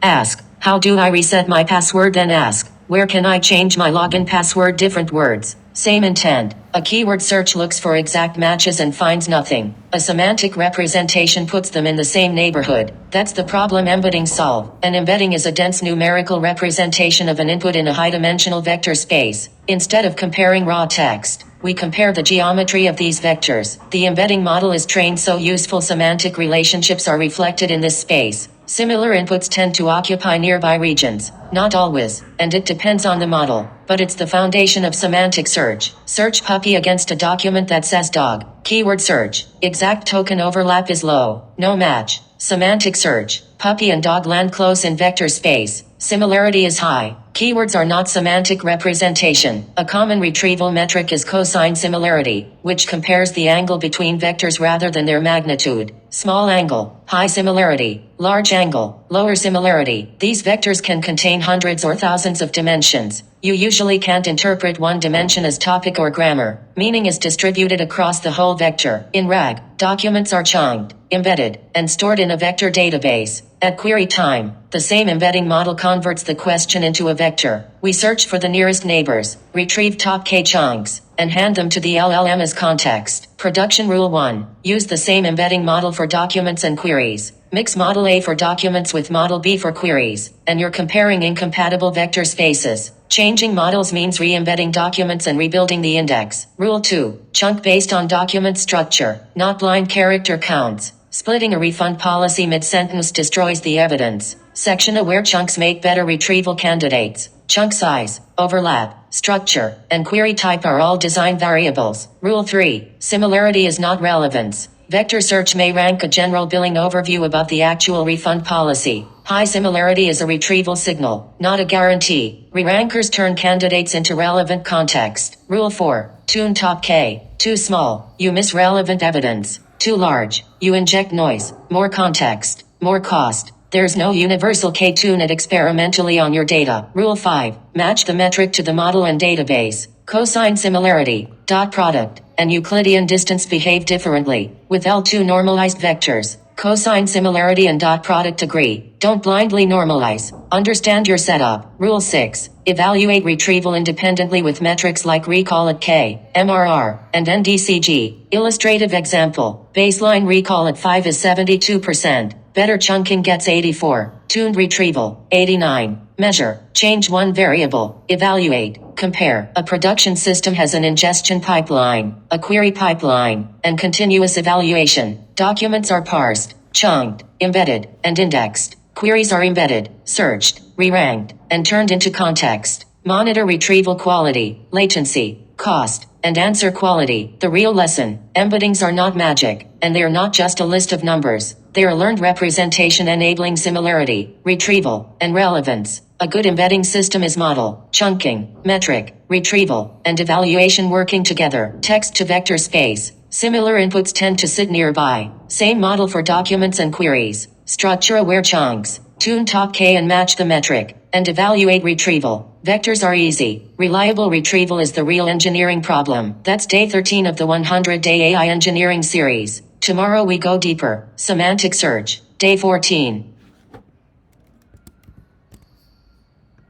Ask, how do I reset my password? Then ask, where can I change my login password? Different words, same intent. A keyword search looks for exact matches and finds nothing. A semantic representation puts them in the same neighborhood. That's the problem embeddings solve. An embedding is a dense numerical representation of an input in a high-dimensional vector space. Instead of comparing raw text, we compare the geometry of these vectors. The embedding model is trained so useful semantic relationships are reflected in this space. Similar inputs tend to occupy nearby regions. Not always, and it depends on the model, but it's the foundation of semantic search. Search puppy against a document that says dog. Keyword search. Exact token overlap is low. No match. Semantic search. Puppy and dog land close in vector space. Similarity is high. Keywords are not semantic representation. A common retrieval metric is cosine similarity, which compares the angle between vectors rather than their magnitude. Small angle, high similarity, large angle, lower similarity. These vectors can contain hundreds or thousands of dimensions. You usually can't interpret one dimension as topic or grammar. Meaning is distributed across the whole vector. In RAG, documents are chunked, embedded, and stored in a vector database. At query time, the same embedding model converts the question into a vector. We search for the nearest neighbors, retrieve top K chunks, and hand them to the LLM as context. Production Rule 1. Use the same embedding model for documents and queries. Mix Model A for documents with Model B for queries, and you're comparing incompatible vector spaces. Changing models means re-embedding documents and rebuilding the index. Rule 2. Chunk based on document structure, not blind character counts. Splitting a refund policy mid-sentence destroys the evidence. Section-aware chunks make better retrieval candidates. Chunk size, overlap, structure, and query type are all design variables. Rule 3. Similarity is not relevance. Vector search may rank a general billing overview above the actual refund policy. High similarity is a retrieval signal, not a guarantee. Re-rankers turn candidates into relevant context. Rule 4. Tune top K. Too small, you miss relevant evidence. Too large, you inject noise. More context, more cost. There's no universal K. Tune it experimentally on your data. Rule 5. Match the metric to the model and database. Cosine similarity, dot product, and Euclidean distance behave differently. With L2 normalized vectors, cosine similarity and dot product agree. Don't blindly normalize. Understand your setup. Rule 6. Evaluate retrieval independently with metrics like recall at K, MRR, and NDCG. Illustrative example. Baseline recall at 5 is 72%. Better chunking gets 84. Tuned retrieval, 89. Measure. Change one variable. Evaluate. Compare. A production system has an ingestion pipeline, a query pipeline, and continuous evaluation. Documents are parsed, chunked, embedded, and indexed. Queries are embedded, searched, re-ranked, and turned into context. Monitor retrieval quality, latency, cost, and answer quality. The real lesson. Embeddings are not magic, and they are not just a list of numbers. They are learned representation enabling similarity, retrieval, and relevance. A good embedding system is model, chunking, metric, retrieval, and evaluation working together. Text to vector space. Similar inputs tend to sit nearby. Same model for documents and queries. Structure-aware chunks. Tune top K and match the metric. And evaluate retrieval. Vectors are easy. Reliable retrieval is the real engineering problem. That's day 13 of the 100-day AI engineering series. Tomorrow we go deeper. Semantic search. Day 14.